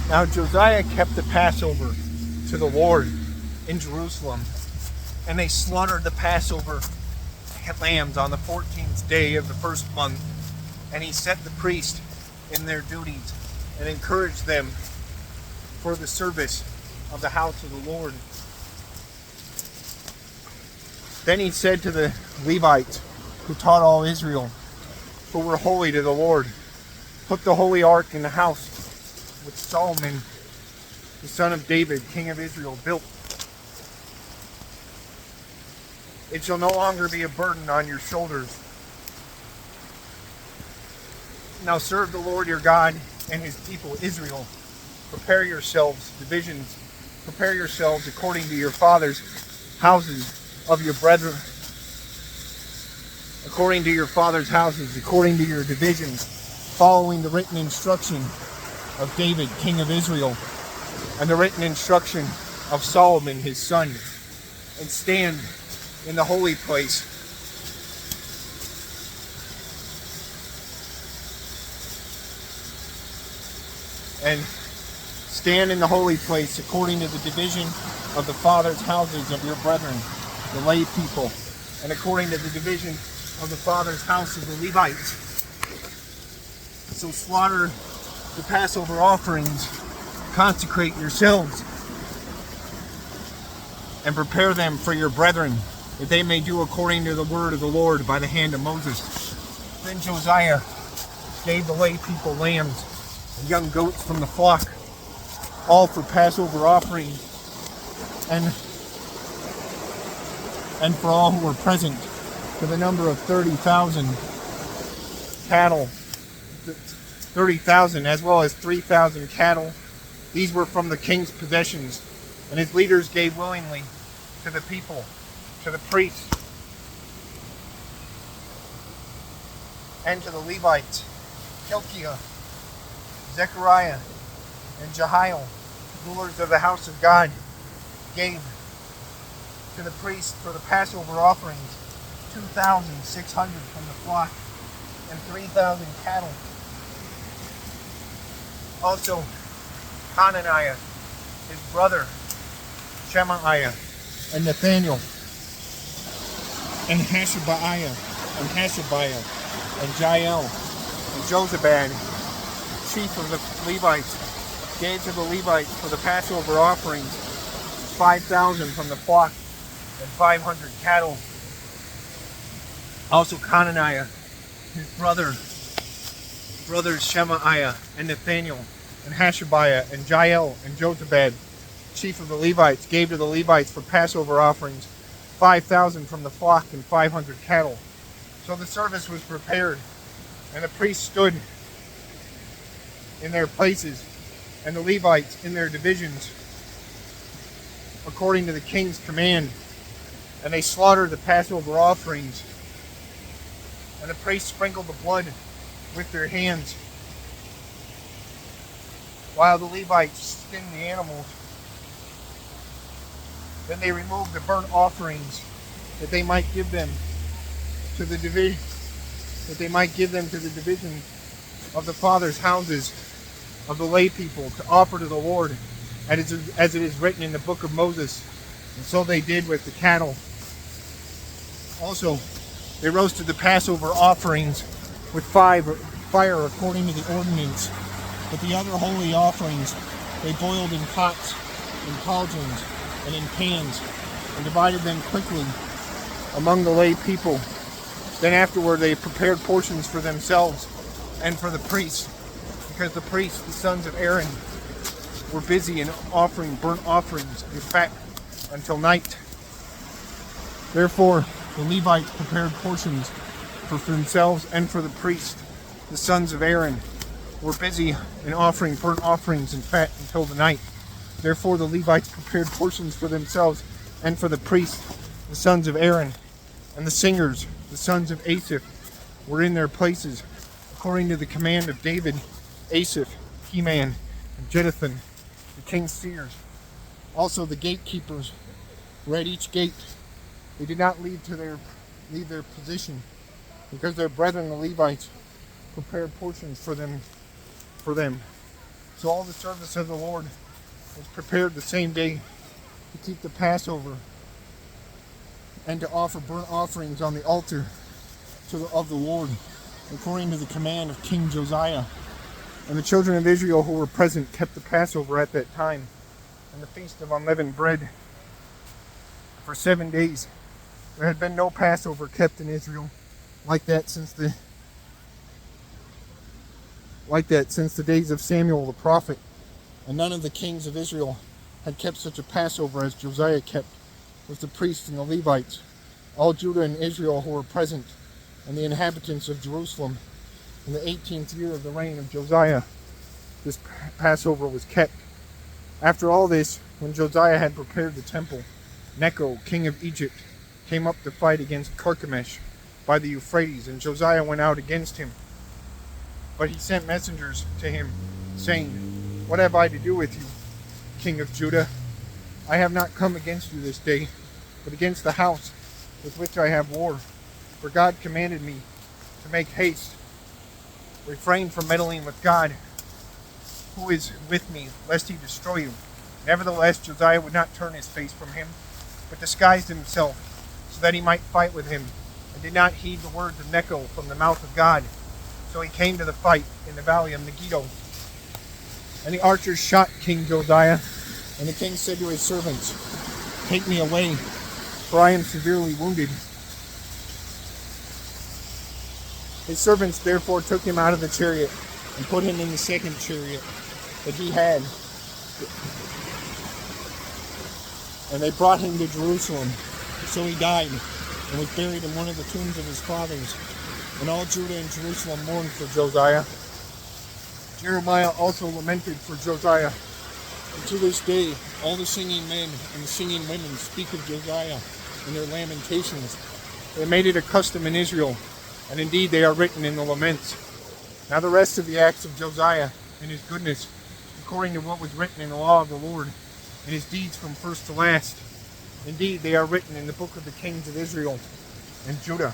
Now Josiah kept the Passover to the Lord in Jerusalem, and they slaughtered the Passover lambs on the 14th day of the first month, and he set the priests in their duties and encouraged them for the service of the house of the Lord. Then he said to the Levites who taught all Israel, who were holy to the Lord, put the holy ark in the house which Solomon, the son of David, king of Israel, built. It shall no longer be a burden on your shoulders. Now serve the Lord your God and his people Israel. Prepare yourselves, divisions. Prepare yourselves according to your fathers' houses of your brethren. According to your fathers' houses, according to your divisions, following the written instruction of David, king of Israel, and the written instruction of Solomon, his son, and stand in the holy place. And stand in the holy place according to the division of the fathers' houses of your brethren, the lay people, and according to the division of the fathers' house of the Levites. So slaughter the Passover offerings, consecrate yourselves, and prepare them for your brethren, that they may do according to the word of the Lord by the hand of Moses. Then Josiah gave the lay people lambs and young goats from the flock, all for Passover offering, and for all who were present, to the number of 30,000 cattle, 30,000 as well as 3,000 cattle. These were from the king's possessions, and his leaders gave willingly to the people, to the priests, and to the Levites. Hilkiah, Zechariah, and Jehiel, rulers of the house of God, gave to the priests for the Passover offerings 2,600 from the flock and 3,000 cattle. Also, Hananiah, his brother, Shemaiah, and Nathaniel, and Hashabiah, and Jael, and Jozabad, chief of the Levites, gave to the Levites for the Passover offerings 5,000 from the flock and 500 cattle. Also Hananiah, his brothers Shemaiah and Nathaniel, and Hashabiah, and Jael, and Jozabad, chief of the Levites, gave to the Levites for Passover offerings 5,000 from the flock and 500 cattle. So the service was prepared, and the priests stood in their places, and the Levites in their divisions, according to the king's command. And they slaughtered the Passover offerings, and the priests sprinkled the blood with their hands, while the Levites skinned the animals. Then they removed the burnt offerings, that they might give them to the division, of the fathers' houses of the lay people, to offer to the Lord, as it is written in the book of Moses. And so they did with the cattle. Also, they roasted the Passover offerings with fire according to the ordinance. But the other holy offerings they boiled in pots, in cauldrons, and in pans, and divided them quickly among the lay people. Then afterward they prepared portions for themselves and for the priests, because the priests, the sons of Aaron, were busy in offering burnt offerings and fat until night. Therefore the Levites prepared portions for themselves and for the priests. The sons of Aaron were busy in offering burnt offerings and fat until the night. Therefore the Levites prepared portions for themselves and for the priests, the sons of Aaron. And the singers, the sons of Asaph, were in their places, according to the command of David, Asaph, Heman, and Jeduthun, the king's seers. Also the gatekeepers were at each gate. They did not leave their position, because their brethren the Levites prepared portions for them. So all the service of the Lord was prepared the same day to keep the Passover and to offer burnt offerings on the altar of the Lord, according to the command of King Josiah. And the children of Israel who were present kept the Passover at that time and the Feast of Unleavened Bread for 7 days. There had been no Passover kept in Israel like that since the days of Samuel the prophet, and none of the kings of Israel had kept such a Passover as Josiah kept, with the priests and the Levites, all Judah and Israel who were present, and the inhabitants of Jerusalem. In the 18th year of the reign of Josiah, this Passover was kept. After all this, when Josiah had prepared the temple, Necho, king of Egypt, came up to fight against Carchemish by the Euphrates, and Josiah went out against him. But he sent messengers to him, saying, "What have I to do with you, king of Judah? I have not come against you this day, but against the house with which I have war. For God commanded me to make haste. Refrain from meddling with God, who is with me, lest he destroy you." Nevertheless, Josiah would not turn his face from him, but disguised himself, so that he might fight with him, and did not heed the words of Necho from the mouth of God. So he came to the fight in the valley of Megiddo. And the archers shot King Josiah, and the king said to his servants, "Take me away, for I am severely wounded." His servants therefore took him out of the chariot, and put him in the second chariot that he had. And they brought him to Jerusalem. So he died, and was buried in one of the tombs of his fathers. And all Judah and Jerusalem mourned for Josiah. Jeremiah also lamented for Josiah. And to this day, all the singing men and the singing women speak of Josiah in their lamentations. They made it a custom in Israel, and indeed they are written in the laments. Now the rest of the acts of Josiah and his goodness, according to what was written in the law of the Lord, and his deeds from first to last, indeed they are written in the book of the kings of Israel and Judah.